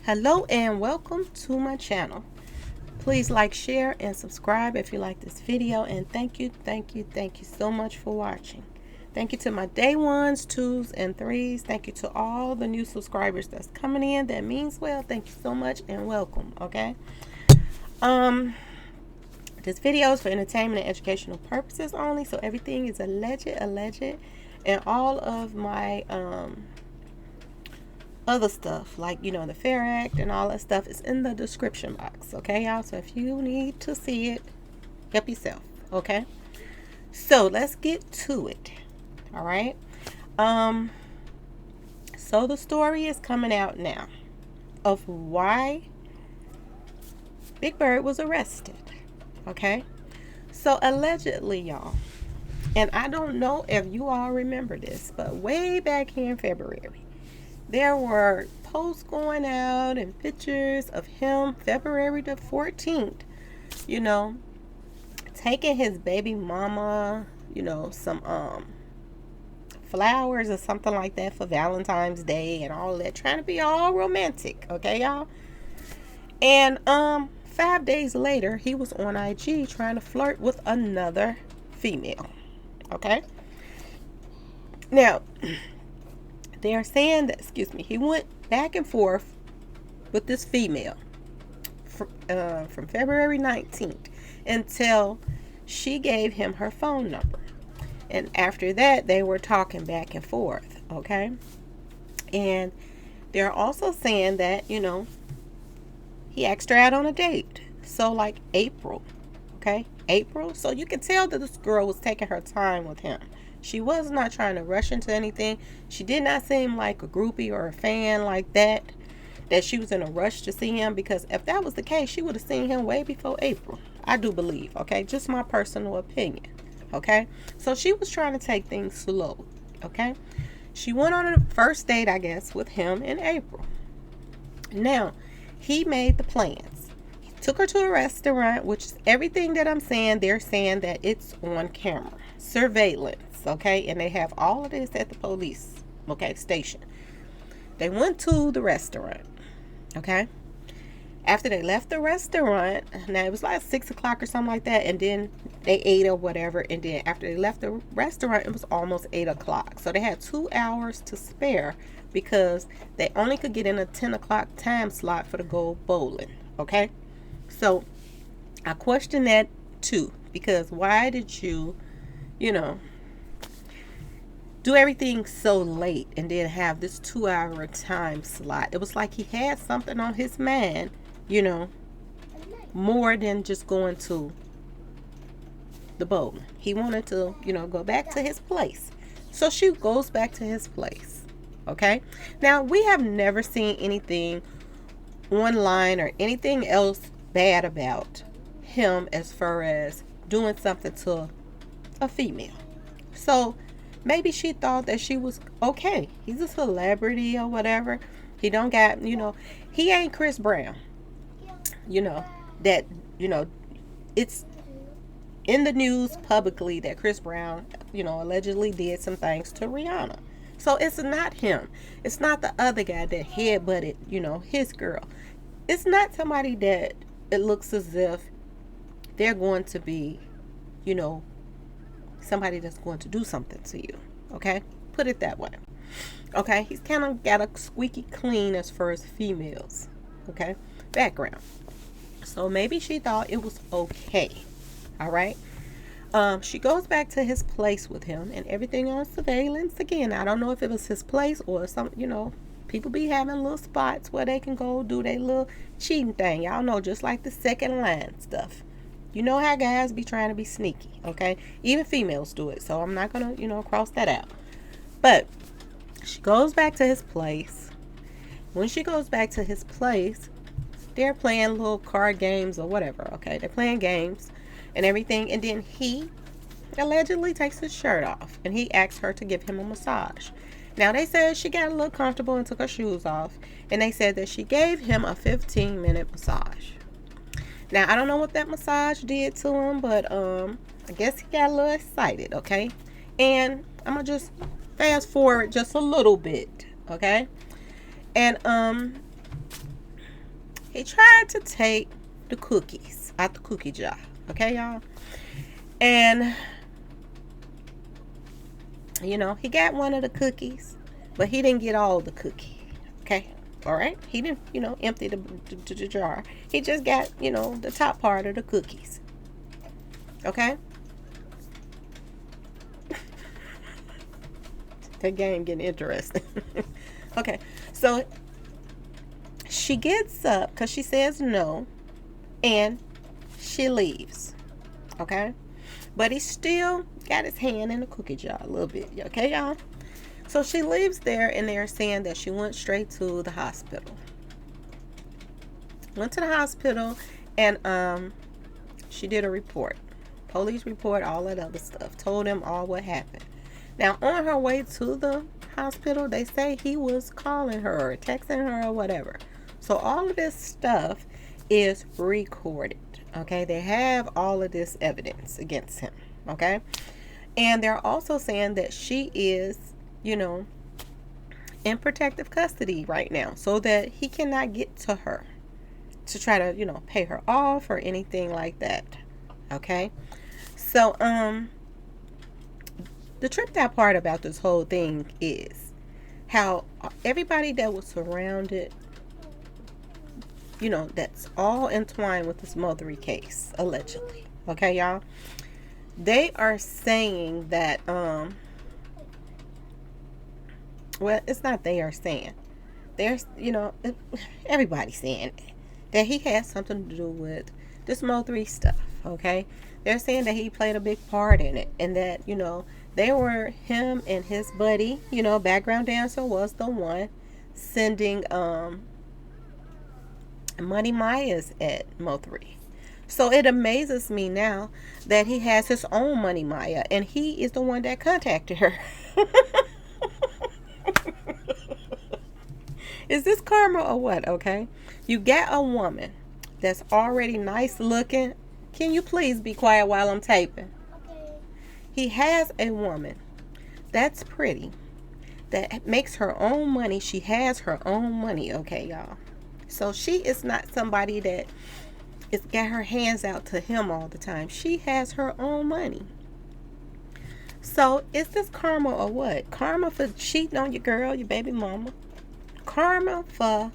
Hello and welcome to my channel. Please like, share, and subscribe if you like this video. And thank you so much for watching. Thank you to my day ones, twos, and threes. Thank you to all the new subscribers that's coming in. That means well. Thank you so much and welcome. Okay. This video is for entertainment and educational purposes only. So everything is alleged, and all of my other stuff, like the Fair Act and all that stuff, is in the description box. Okay, y'all. So if you need to see it, help yourself. Okay. So let's get to it. All right. So the story is coming out now of why Big Bird was arrested. Okay. So allegedly, y'all, and I don't know if you all remember this, but way back here in February, there were posts going out and pictures of him February the 14th, taking his baby mama, some flowers or something like that for Valentine's Day and all that, trying to be all romantic. Okay, y'all. And 5 days later, he was on IG trying to flirt with another female. Okay. Now, they are saying that, he went back and forth with this female from February 19th until she gave him her phone number. And after that, they were talking back and forth. Okay. And they're also saying that, he asked her out on a date. So like April. Okay. April. So you can tell that this girl was taking her time with him. She was not trying to rush into anything. She did not seem like a groupie or a fan like that she was in a rush to see him, because if that was the case, she would have seen him way before April. I do believe. Okay. Just my personal opinion. Okay. So she was trying to take things slow. Okay. She went on a first date, I guess, with him in April. Now, he made the plans. He took her to a restaurant, which is everything that I'm saying. They're saying that it's on camera. Surveillance. Okay. And they have all of this at the police, station. They went to the restaurant. Okay. After they left the restaurant, now it was like 6 o'clock or something like that, and then they ate or whatever, and then after they left the restaurant, it was almost 8 o'clock. So they had 2 hours to spare because they only could get in a 10 o'clock time slot for the go bowling. Okay. So I question that too, because why did you do everything so late and then have this 2-hour time slot? It was like he had something on his mind, more than just going to the bowling. He wanted to, go back to his place. So she goes back to his place. Okay. Now, we have never seen anything online or anything else bad about him as far as doing something to a female. So maybe she thought that she was okay. He's a celebrity or whatever. He don't got, he ain't Chris Brown. That, it's in the news publicly that Chris Brown, allegedly did some things to Rihanna. So it's not him. It's not the other guy that headbutted, his girl. It's not somebody that it looks as if they're going to be, somebody that's going to do something to you. Okay. Put it that way. Okay. He's kind of got a squeaky clean as far as females. Okay. Background. So maybe she thought it was okay. All right. She goes back to his place with him and everything on surveillance. Again, I don't know if it was his place or some, people be having little spots where they can go do their little cheating thing. Y'all know, just like the second line stuff. You know how guys be trying to be sneaky. Okay. Even females do it. So I'm not going to, cross that out. But she goes back to his place. When she goes back to his place, they're playing little card games or whatever. Okay. They're playing games and everything. And then he allegedly takes his shirt off and he asks her to give him a massage. Now, they said she got a little comfortable and took her shoes off. And they said that she gave him a 15-minute massage. Now, I don't know what that massage did to him, but I guess he got a little excited, okay? And I'm going to just fast forward just a little bit, okay? And He tried to take the cookies out the cookie jar. Okay, y'all? And, you know, he got one of the cookies, but he didn't get all the cookie. Okay? All right? He didn't, you know, empty the jar. He just got, you know, the top part of the cookies. Okay? That game getting interesting. Okay, so she gets up because she says no, and she leaves. Okay, but he still got his hand in the cookie jar a little bit. Okay, y'all. So she leaves there, and they're saying that she went straight to the hospital. Went to the hospital, and she did a report, police report, all that other stuff. Told him all what happened. Now, on her way to the hospital, they say he was calling her or texting her or whatever. So all of this stuff is recorded. Okay, they have all of this evidence against him. Okay, and they're also saying that she is, you know, in protective custody right now, so that he cannot get to her to try to, you know, pay her off or anything like that. Okay, so the tripped out part about this whole thing is how everybody that was surrounded, you know, that's all entwined with this Mo3 case, allegedly. Okay, y'all? They are saying that, well, it's not they are saying. There's, you know, everybody's saying that he has something to do with this Mo3 stuff, okay? They're saying that he played a big part in it, and that, you know, they were, him and his buddy, you know, background dancer was the one sending money Myers at Mo3. So it amazes me now that he has his own money Maya, and he is the one that contacted her. Is this karma or what? Okay, you get a woman that's already nice looking. Can you please be quiet while I'm taping? Okay. He has a woman that's pretty, that makes her own money. She has her own money, okay, y'all? So she is not somebody that is got her hands out to him all the time. She has her own money. So is this karma or what? Karma for cheating on your girl, your baby mama. Karma for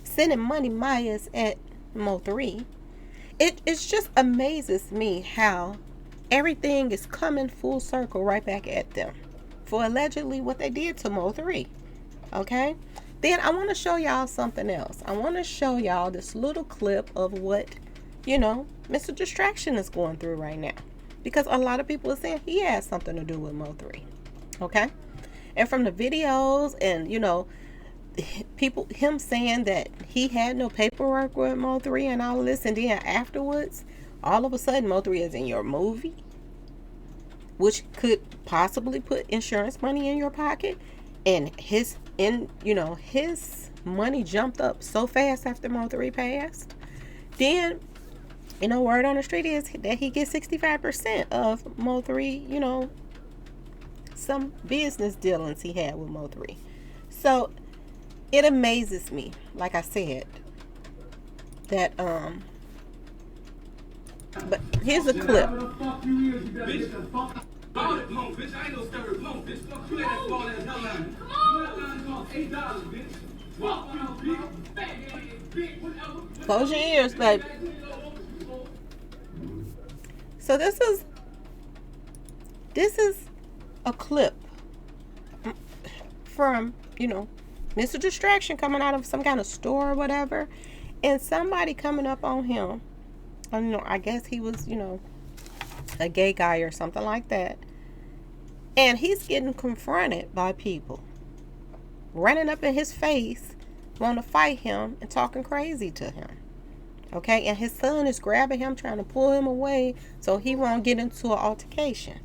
sending money Myers at Mo3. It just amazes me how everything is coming full circle right back at them for allegedly what they did to Mo3. Okay? Then I want to show y'all something else. I want to show y'all this little clip of what, you know, Mr. Distraction is going through right now. Because a lot of people are saying he has something to do with Mo3. Okay? And from the videos and, you know, people, him saying that he had no paperwork with Mo3 and all of this, and then afterwards, all of a sudden Mo3 is in your movie, which could possibly put insurance money in your pocket, and his money jumped up so fast after Mo3 passed. Then, you know, word on the street is that he gets 65% of Mo3, you know, some business dealings he had with Mo3. So it amazes me, like I said, that but here's a clip. Close your ears, baby. So this is a clip from, you know, Mr. Distraction coming out of some kind of store or whatever, and somebody coming up on him. I don't know, I guess he was, you know, a gay guy or something like that. And he's getting confronted by people running up in his face, want to fight him and talking crazy to him. Okay, and his son is grabbing him, trying to pull him away so he won't get into an altercation.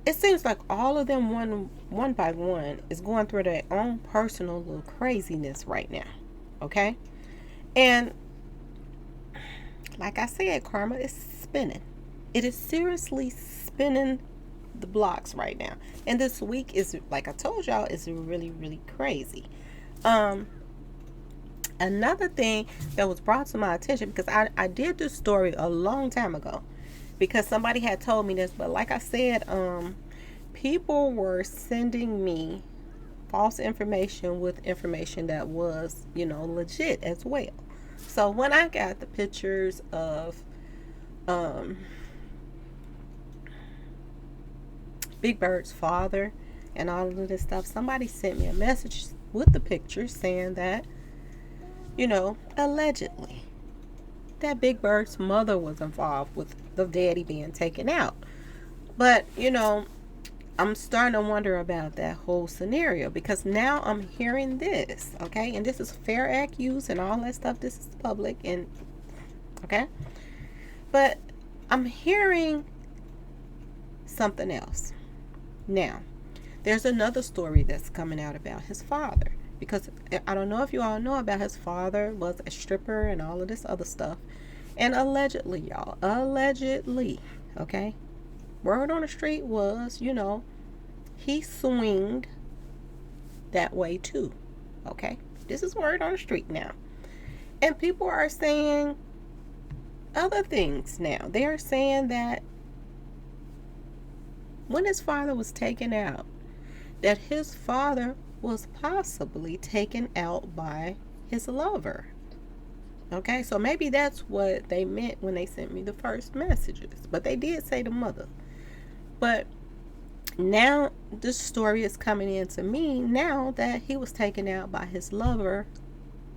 It seems like all of them one by one is going through their own personal little craziness right now. Okay? And like I said, karma is spinning. It is seriously spinning the blocks right now. And this week is, like I told y'all, is really, really crazy. Another thing that was brought to my attention, because I did this story a long time ago because somebody had told me this, but like I said, people were sending me false information with information that was, legit as well. So when I got the pictures of Big Bird's father and all of this stuff, somebody sent me a message with the pictures saying that, allegedly, that Big Bird's mother was involved with the daddy being taken out. But, I'm starting to wonder about that whole scenario because now I'm hearing this, okay? And this is Fair Act use and all that stuff. This is public and, okay? But I'm hearing something else. Now, there's another story that's coming out about his father. Because I don't know if you all know about his father was a stripper and all of this other stuff. And allegedly, y'all, okay? Word on the street was, he swinged that way too, okay? This is word on the street now. And people are saying other things now. They are saying that when his father was taken out, that his father was possibly taken out by his lover. Okay, so maybe that's what they meant when they sent me the first messages. But they did say the mother. But now this story is coming in to me now that he was taken out by his lover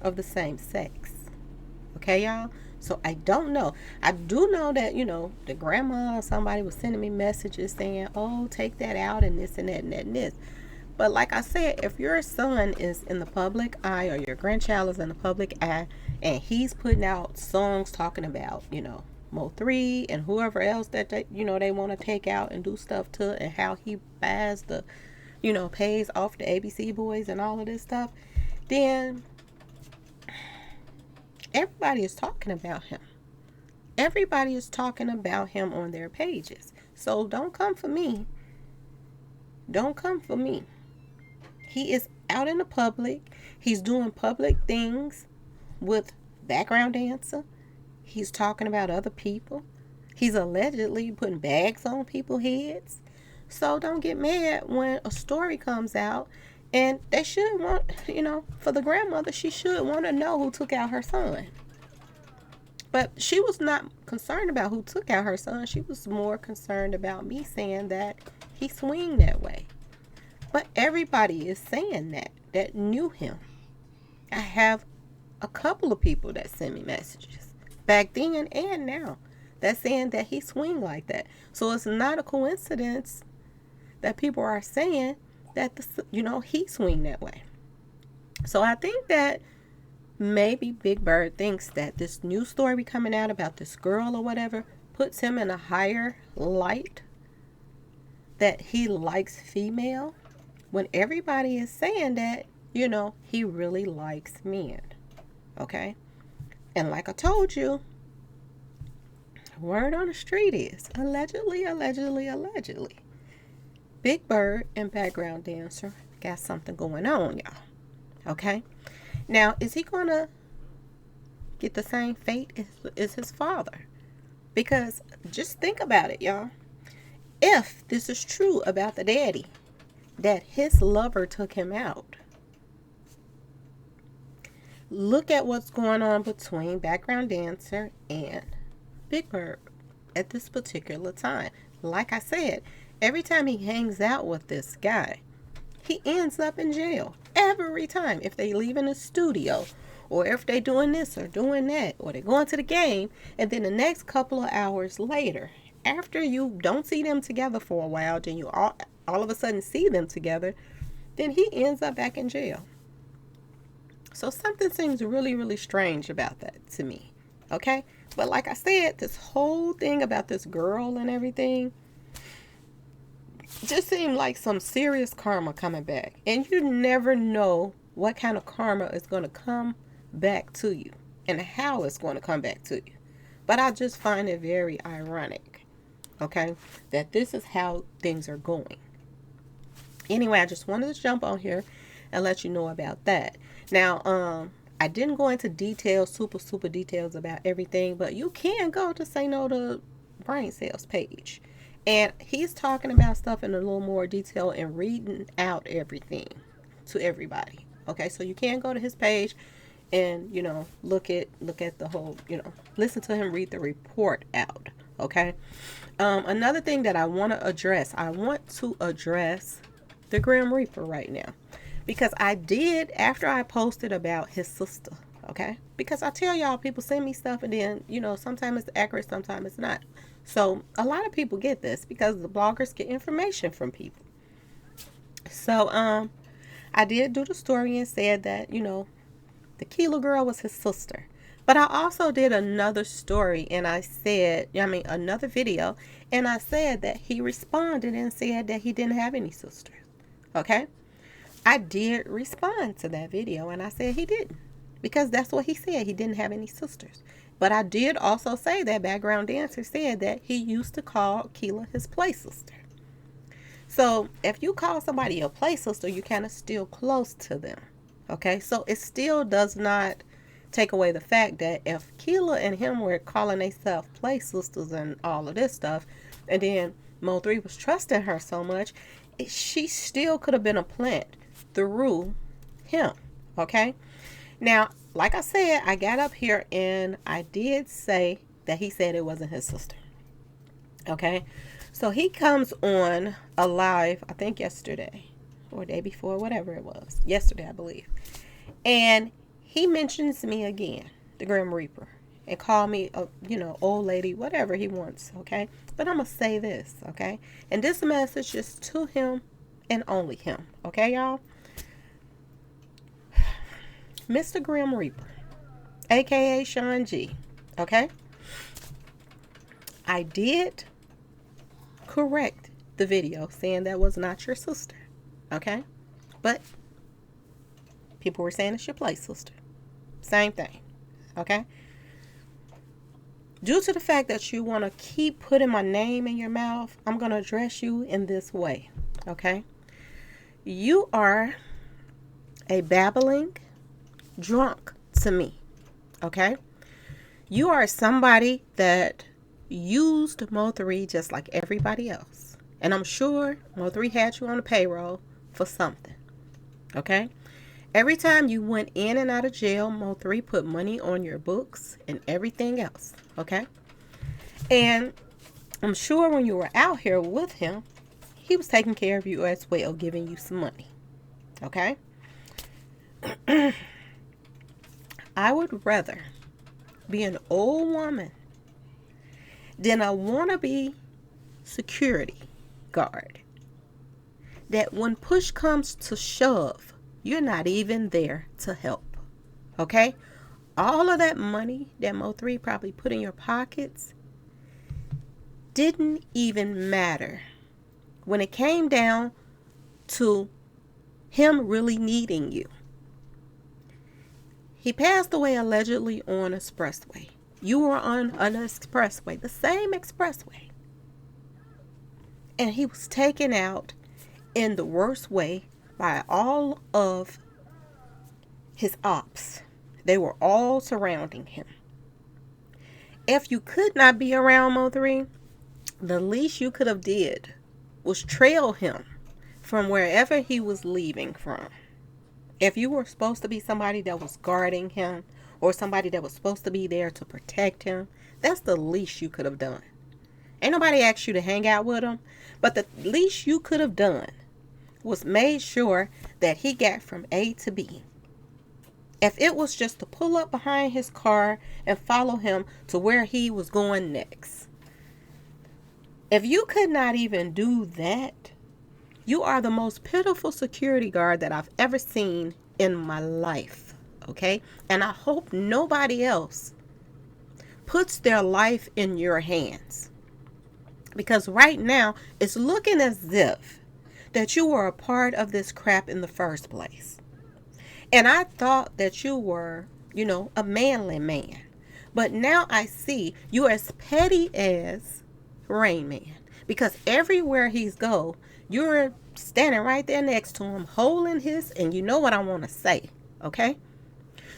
of the same sex. Okay, y'all? So I don't know. I do know that, the grandma or somebody was sending me messages saying, oh, take that out and this and that and that and this. But like I said, if your son is in the public eye or your grandchild is in the public eye and he's putting out songs talking about, Mo3 and whoever else that they want to take out and do stuff to, and how he buys the, pays off the ABC boys and all of this stuff, then everybody is talking about him. Everybody is talking about him on their pages. So don't come for me. Don't come for me. He is out in the public. He's doing public things with background dancer. He's talking about other people. He's allegedly putting bags on people's heads. So don't get mad when a story comes out. And they should want, for the grandmother, she should want to know who took out her son. But she was not concerned about who took out her son. She was more concerned about me saying that he swing that way. But everybody is saying that knew him. I have a couple of people that send me messages back then and now that's saying that he swing like that. So it's not a coincidence that people are saying that he swing that way. So I think that maybe Big Bird thinks that this new story coming out about this girl or whatever puts him in a higher light, that he likes female, when everybody is saying that, he really likes men. Okay? And like I told you, word on the street is allegedly. Big Bird and background dancer got something going on, y'all. Okay? Now, is he going to get the same fate as his father? Because just think about it, y'all. If this is true about the daddy, that his lover took him out, look at what's going on between background dancer and Big Bird at this particular time. Like I said, every time he hangs out with this guy, he ends up in jail. Every time. If they leave in the studio, or if they doing this or doing that, or they going to the game, and then the next couple of hours later, after you don't see them together for a while, then you all of a sudden see them together, then he ends up back in jail. So something seems really, really strange about that to me. Okay? But like I said, this whole thing about this girl and everything just seemed like some serious karma coming back. And you never know what kind of karma is going to come back to you and how it's going to come back to you. But I just find it very ironic Okay, that this is how things are going. Anyway, I just wanted to jump on here and let you know about that. Now, I didn't go into details, super details about everything, but you can go to Say No to Brain Cells page. And he's talking about stuff in a little more detail and reading out everything to everybody. Okay, so you can go to his page and look at the whole, listen to him read the report out. Okay. Another thing that I want to address, the Grim Reaper right now, because I did, after I posted about his sister. Okay, because I tell y'all, people send me stuff and then sometimes it's accurate, sometimes it's not. So a lot of people get this because the bloggers get information from people. So I did do the story and said that the Kilo girl was his sister. But I also did another story and another video, and I said that he responded and said that he didn't have any sisters. Okay? I did respond to that video and I said he didn't, because that's what he said. He didn't have any sisters. But I did also say that Background Dancer said that he used to call Keela his play sister. So if you call somebody a play sister, you kind of still close to them. Okay, so it still does not take away the fact that if Keela and him were calling themselves play sisters and all of this stuff, and then Mo3 was trusting her so much, she still could have been a plant through him. Okay, now, like I said, I got up here and I did say that he said it wasn't his sister. Okay, so he comes on a live, I think yesterday or day before, whatever it was, yesterday I believe, and he mentions me again, the Grim Reaper, and call me a old lady, whatever he wants. Okay, but I'm gonna say this. Okay, and this message is to him and only him. Okay, y'all. Mr. Grim Reaper, aka Shawn G. Okay, I did correct the video saying that was not your sister. Okay, but people were saying it's your play sister. Same thing. Okay, due to the fact that you want to keep putting my name in your mouth, I'm going to address you in this way. Okay, you are a babbling drunk to me. Okay, you are somebody that used Mo3 just like everybody else, and I'm sure Mo3 had you on the payroll for something. Okay, every time you went in and out of jail, Mo3 put money on your books and everything else. Okay, and I'm sure when you were out here with him, he was taking care of you as well, giving you some money. Okay, I would rather be an old woman than a wannabe security guard that when push comes to shove, you're not even there to help. Okay? All of that money that Mo3 probably put in your pockets didn't even matter when it came down to him really needing you. He passed away allegedly on an expressway. You were on an expressway, the same expressway. And he was taken out in the worst way by all of his ops. They were all surrounding him. If you could not be around Mo3, the least you could have did was trail him from wherever he was leaving from. If you were supposed to be somebody that was guarding him or somebody that was supposed to be there to protect him, that's the least you could have done. Ain't nobody asked you to hang out with him, but the least you could have done was made sure that he got from A to B. If it was just to pull up behind his car and follow him to where he was going next. If you could not even do that, you are the most pitiful security guard that I've ever seen in my life. Okay? And I hope nobody else puts their life in your hands. Because right now, it's looking as if that you were a part of this crap in the first place. And I thought that you were, a manly man. But now I see you're as petty as Rain Man. Because everywhere he's go, you're standing right there next to him, holding his, and you know what I want to say, okay?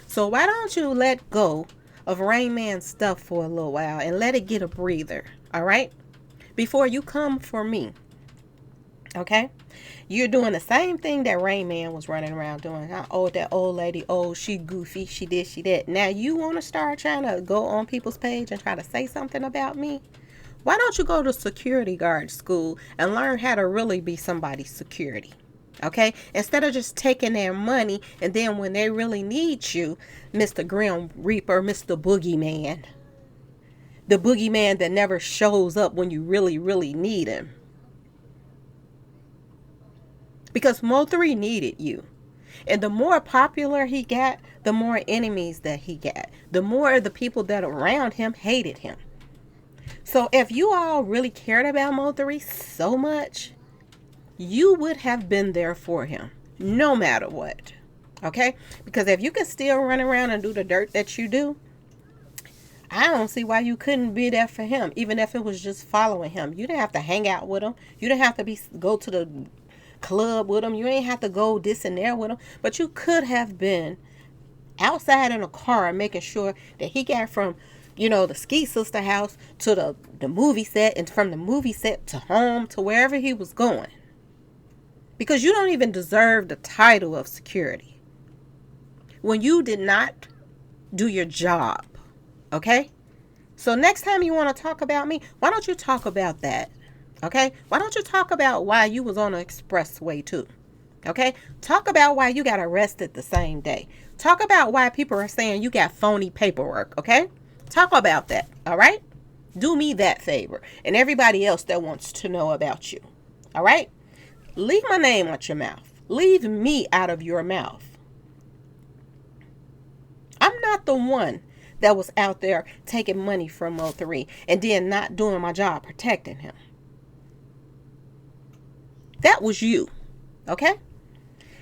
So why don't you let go of Rain Man's stuff for a little while and let it get a breather, all right? Before you come for me, okay? You're doing the same thing that Rain Man was running around doing. Oh, that old lady, oh, she goofy, she did, she that. Now you want to start trying to go on people's page and try to say something about me? Why don't you go to security guard school and learn how to really be somebody's security? Okay? Instead of just taking their money and then when they really need you, Mr. Grim Reaper, Mr. Boogeyman. The boogeyman that never shows up when you really, really need him. Because Mo3 needed you. And the more popular he got, the more enemies that he got. The more the people that around him hated him. So if you all really cared about Mo3 so much, you would have been there for him, no matter what. Okay? Because if you can still run around and do the dirt that you do, I don't see why you couldn't be there for him, even if it was just following him. You didn't have to hang out with him. You didn't have to go to the club with him. You ain't have to go this and there with him. But you could have been outside in a car making sure that he got from, the Ski Sister house to the movie set, and from the movie set to home to wherever he was going. Because you don't even deserve the title of security when you did not do your job. Okay? So next time you want to talk about me, why don't you talk about that? Okay? Why don't you talk about why you was on an expressway too? Okay? Talk about why you got arrested the same day. Talk about why people are saying you got phony paperwork. Okay? Talk about that. All right? Do me that favor. And everybody else that wants to know about you. All right? Leave my name out your mouth. Leave me out of your mouth. I'm not the one that was out there taking money from Mo3 and then not doing my job protecting him. That was you. Okay?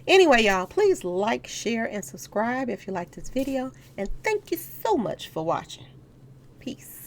Anyway, y'all, please like, share, and subscribe if you like this video. And thank you so much for watching. Peace.